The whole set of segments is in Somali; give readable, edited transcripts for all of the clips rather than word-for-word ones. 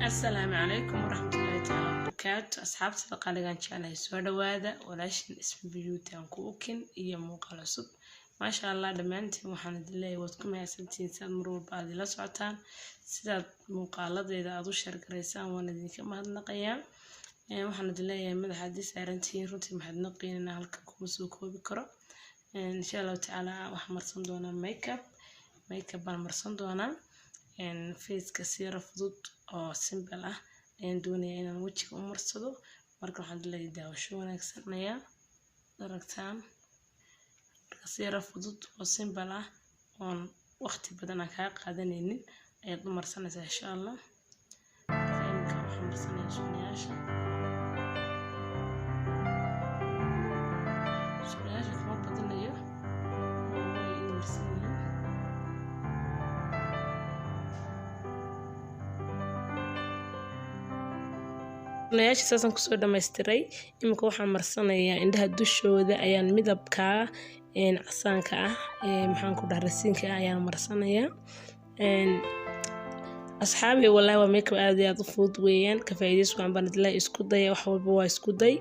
السلام عليكم ورحمة الله تعالى وبركاته. أصحاب صدقة لغان شاء سوى وادا ولاشن اسم بيوتي أنكوكين إيا موقع عصب ما شاء الله دمانتي محمد الله وادكم يا سنتين سال مرور بعد لا سعتان سيدات مقالة إذا أدو شرق ريسان وانا ديك ما هدنقيا محمد الله يا مدى حديث أرنتين رنتي محدنقين إنها هلككم سوكو بكرة إن شاء الله تعالى وحمر صندونا ميك اب بالمرسن دونا فيس كثير فضود أو سيمبل دوني إن وجهك مرصدو مركو الحمد لله داوشو ونكسرنايا درجتان كثير فضود أو سيمبل وان وقت بدنا كقادنين أيضا مرسنا إن شاء الله فإنك محمد سنة سنياشة كمان بدنا إياه مرسنا nayaasha saasan kusoo dhameystiray imika waxaan marsanayaa indhaha dushooda ayaan midabka casaanka maxaan ku dhahay rasiinka ayaan marsanayaa asxaabi wallahi waa makeup aad iyo aad u fudud weeyaan ka faa'iideyso waan banadlaa isku day wax walba waa isku day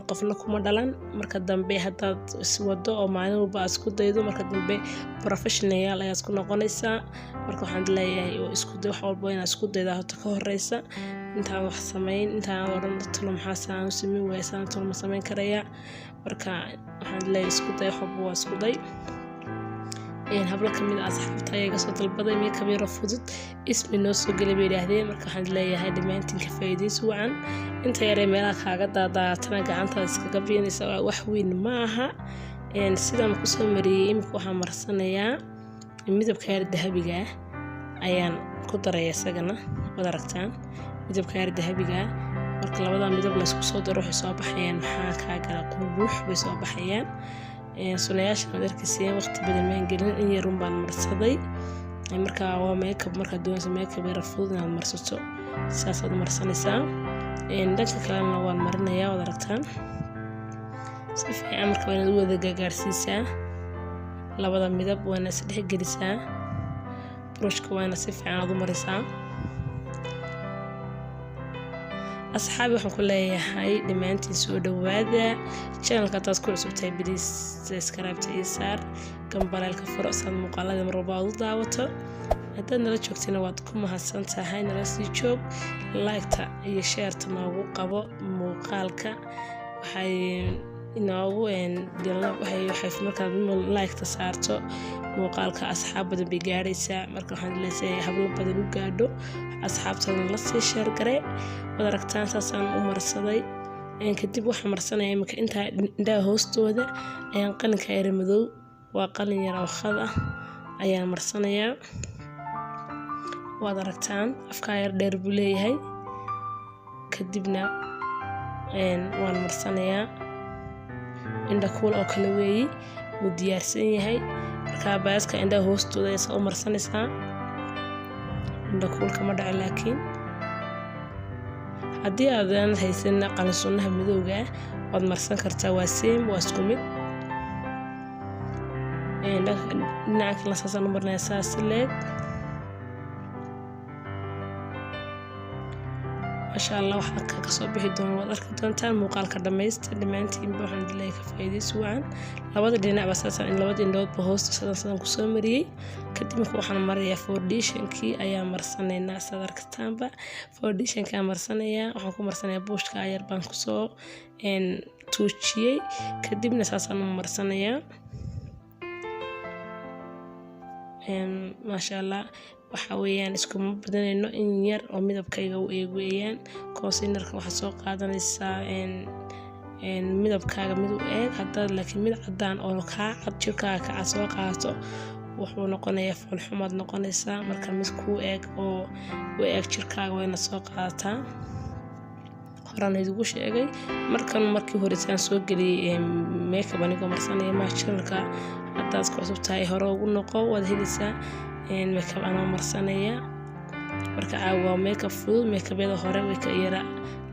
qofna kuma dhalan marka dambe hadaad iswado oo maalin walba isku daydo marka dambe professional ayaad isku noqonaysaa marka waxaan leeyahay oo isku day wax walba inaad isku daydaa hota ka horeysa intaan wax sameyn intaan oran tolo maxaa saan u sameyn weysaan tolo ma sameyn karaya marka waxaan leeyahay isku day wax walba waa isku day habla kamid asxaabta ayaga soo dalbaday makeup yar fudud ismi noo soo galay bay yiraahdeen marka waxaan leeyahay dhamaantiin ka faa'iideyso wacan inta yare meelaha kaaga daadaatana gacantaada iskaga biinaysa wax weyn ma aha sidaan ku soo mariyay imika waxaan marsanayaa midabka yar dahabiga ayaan ku daray isagana wada aragtaan midabka yar dahabiga marka labada midab la isku soo daro waxay soo baxayaan maxaa ka gala qurux way soo baxayaan sunayaasha darkiisii waqti badan ma gelin in yarun baan marsaday marka waa makeup marka doonayso makeup yar fudud inaad marsato saas aad marsanaysaa dhanka kalena waan marinayaa wada aragtaan si fiican marka waa inaad wada gaarsiisaa labada midab waa inaad isdhex gelisaa brushka waa inaad si fiican aad u marisaa asxaabi waxaan ku leeyahay dhamaantiin soo dhawaada channelka taas ku cusubtahay please subscribe iyo saar gambalaalka furo saad muuqaalada mar walba u daawato haddaad nala joogtayna waad ku mahadsan tahay nala sii joog like-ta iyo share-ta noogu qabo muuqaalka waxay inoogu waxay markaad like-ta saarto muuqaalka asxaab badan bay gaaraysaa marka waxaan leeyahay hablo badan u gaadho asxaabtana la sii share gare wada aragtaan saasaan u marsaday kadib waxaan marsanayaa imika inta indhaha hoostooda ayaan qalinka yar madow waa qalin yar oo khad ayaan marsanayaa wada aragtaan afka yar dheer buu leeyahay kadibna waan marsanayaa indha kuul oo kale weeyi wuu diyaarsan yahay marka baaska indhaha hoostooda ayaa u marsanaysaa indha kuul kama dhaco laakiin haddii aadan haysan qalin sunnaha madowga waad marsan kartaa waa same waa isku mid dhinaca kale saasaan u marnayaa saas leeg masha allah waxaa ka soo bixi doona waad arki doontaan muuqaalka dhamaysta dhamaantiinba waxaan dilahay ka faa'iideyso wacan labada dhinacba saasaan in labada indhoodba hoosta sidaan ku soo mariyay kadib waxaan marayaa foundationkii ayaa marsanaynaa saad aragtaanba foundationka aan marsanayaa waxaan ku marsanayaa buushka yar baan ku soo tuujiyay kadibna saasaan u marsanayaa masha allah waxa weeyaan iskuma badanayno in yar oo midabkayga u eeg weeyaan concealerka waxaad soo qaadanaysaa midabkaaga mid u eeg haddaad laakiin mid cadaan oo kaa cad jirkaaga ka cad soo qaato wuxuu noqonayaa foolxumaad noqonaysaa marka mid kuu eeg oo u eeg jirkaaga waa inaad soo qaadataa horaan idigu sheegay markii horeysaan soo geliyay makeup anigoo marsanaya channelka haddaad ku cusub tahay hore ugu noqo waad helaysaa makeup anoo marsanaya marka waa makeup fudud makeup-yada hore way ka yara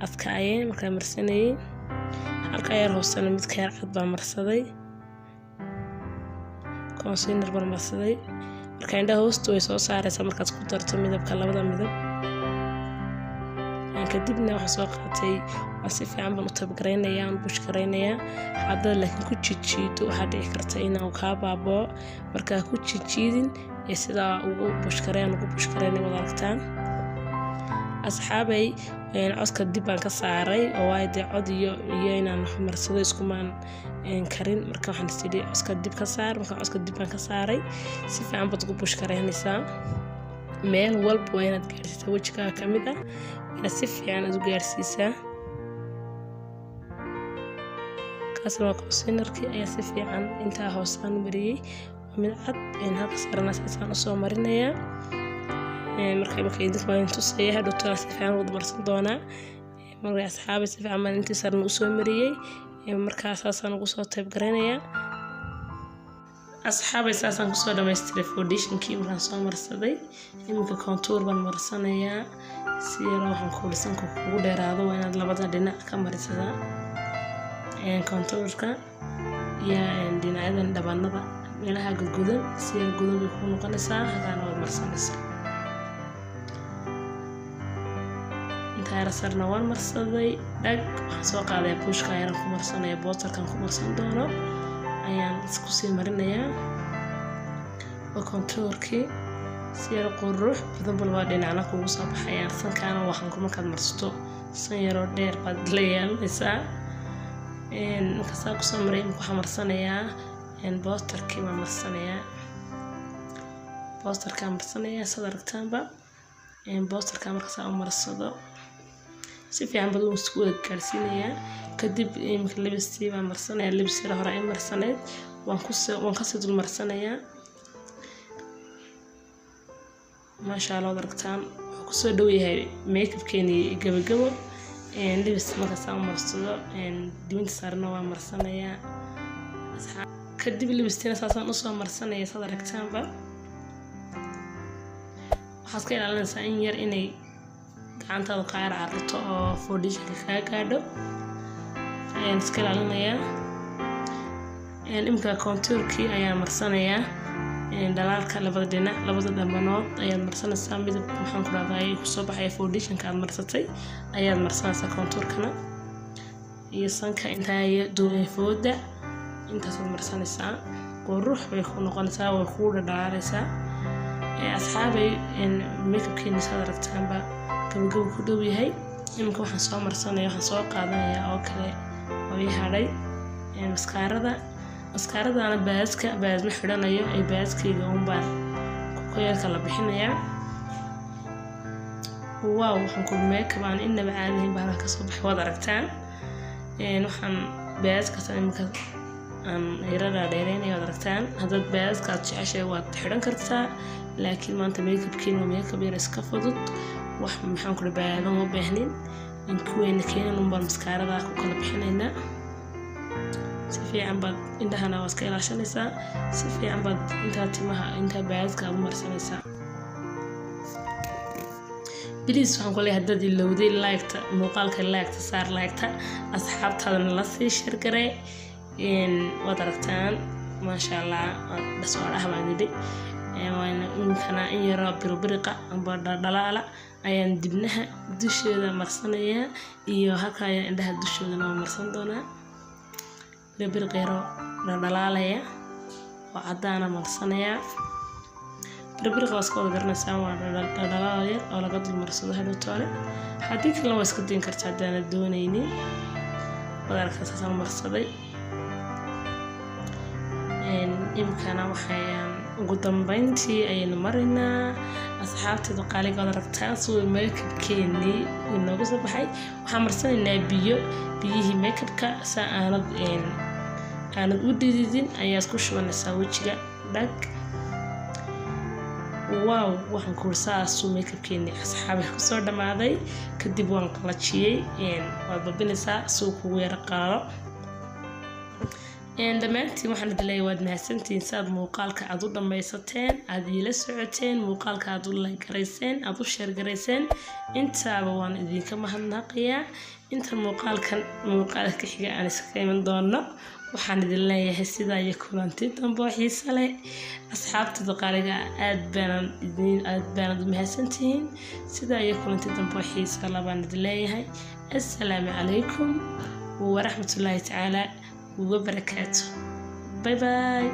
adkaayeen markaan marsanayay halka yar hoosana mid ka yar cad baan marsaday concealer baan marsaday marka indhaha hoosta way soo saaraysaa markaad ku darto midabka labada midab kadibna waxaan soo qaatay waa si fiican baan u tabgareynayaa aan bush gareynayaa hadda laakiin ku jijiido waxaa dhici karta inuu kaa baaboo markaa ku jijiidin ee sidaa ugu bush gareynay wada aragtaan asxaabay codka dib baan ka saaray oo waa dee cod iyo inaan marsado iskumaan karin marka waxaan isdhi codka dib ka saar marka codka dib baan ka saaray si fiican baad ugu bush gareynaysaa meel walba waa inaad gaarsiisaa wejigaaga ka mid ah inaad si fiican aad u gaarsiisaa kaasna waa consignarkii ayaa si fiican intaa hoosaan mariyey mid cad halka saarana saasaan usoo marinayaa marka idinka waan tusaya hadhowtana si fiican wada marsan doonaa marka asxaabay si fiican baan intii sarna usoo mariyey markaa saasaan ugu soo tayb gareynayaa asxaabay saasaan kusoo dhamaystiray foundationkii markaan soo marsaday iminka contour baan marsanayaa si yaro waxaan kuulisanka kugu dheeraado waa inaad labada dhinac ka marisadaa contourka iyo dhinacyadan dhabanada meelaha gududan si yar gudan bay ku noqonaysaa hadaana waad marsanaysaa intaa sarna waan marsaday dhag waxaan soo qaadayaa buushka ayaan ku marsanaya bootarkan ku marsan doono ayaan isku sii marinayaa waa contourkii si yar qurux badan balba dhinacna kugu soo baxayaan sankaana waxaan ku markaad marsato san yaroo dheer baad la yeelanaysaa markaasaa kusoo maray waxaan marsanayaa bootarkii baan marsanayaa sad aragtaanba bootarka markaasaa u marsado si fiican bad isku wada gaarsiinayaa kadib iminka libistii baan marsanayaa libistii hore ay marsaneyd waan kasii dul marsanayaa maasha Allah wada aragtaan wuxuu kusoo dhow yahay makeupkeeni gabagabo libis markaasaa u marsado dibinta saarna waan marsanayaa kadib libistiina saasaan usoo marsanaya sad aragtaanba waxaad ka ilaalinaysaa in yar inay gacantaada ka carcarto oo foundationka kaa gaadho ayaan iska ilaalinayaa imika contourkii ayaan marsanayaa dhalaalka labada dhinac labada dambanood ayaad marsanaysaa midab maxaan ku raadayay kusoo baxaya foundationka aad marsatay ayaad marsanaysaa contourkana iyo sanka intaa duubay fooda intaasaad marsanaysaa qurux bay ku noqonaysaa way kugu dhadhalaalaysaa asxaabay makeupkeeni saad aragtaanba gabagabo ku dhow yahay iminka waxaan soo marsanaya waxaan soo qaadanayaa oo kale oo ii hadhay maskaaradana baasma xidhanayo ay baaskayga unbaan kukoyalka la bixinayaa waaw waxaan ku makeup aan inaba caadihin baa halka kasoo baxay waad aragtaan waxaan baaskaas iminka aan yarada dheereynaya waad aragtaan haddaad baaskaad jeceshay waad xidhan kartaa laakiin maanta makeupkeeni waa makeup yar iska fudud wax maxaan ku baadan ma baahnin in kuweena keenan unbaan maskaarada ku kala bixinaynaa si fiican baad indhahana waa iska ilaashanaysaa si fiican baad intaa timaha intaa baaska aad u marsanaysaa بليز waxaan ku leeyahay dad ilowday like-ta muuqaalka like-ta saar like-ta asxaabtaadana la sii share garee waad aragtaan maasha Allah soo dhaxbaan idhi waana inkana in yara birbiriqa amba dhalaala ayaan dibnaha dusheeda marsanayaa iyo halkaaya indhaha dushooda ma marsan doonaa birbiriqa yaro dhalaalaya oo cadaana marsanayaa birbiriqa waa iska wada garanaysaa waa dhalaalaya oo laga dul marsado hadhowtoole haddii kale waa iska dayn kartaa haddaana doonaynin waad aragtaa saasaan marsaday imkana waxayaan ugu dambeyntii ayaynu maraynaa asxaabteeda qaaliga wada aragtaa soo makeupkeeni inooga soo baxay waxaan marsanaynaa biyihii makeupka saa aanad u dhididin ayaa isku shubanaysaa wejiga dhag waaw waxaan kuursaasuu makeupkeeni asxaabay kusoo dhammaaday kadib waan qalajiyey waad babinaysaa suu kugu yara qaalo dhammaantiin waxaan idin waad mahadsantihiin saad muuqaalka aad u dhammaysateen aad iila socoteen muuqaalka aad u like-garayseen aad u share-garayseen intaaba waan idinka mahadnaqayaa inta muuqaalka xiga aan iskaga iman doono waxaan idin leeyahay sidaa iyo kulanti dambe oo xiiso leh asxaabtada qaaliga aad baanad mahadsantihiin sidaa iyo kulanti dambe oo xiiso leh baan idin leeyahay assalaamu calaykum waraxmatullaahi tacaala wabarakaatuh bye bye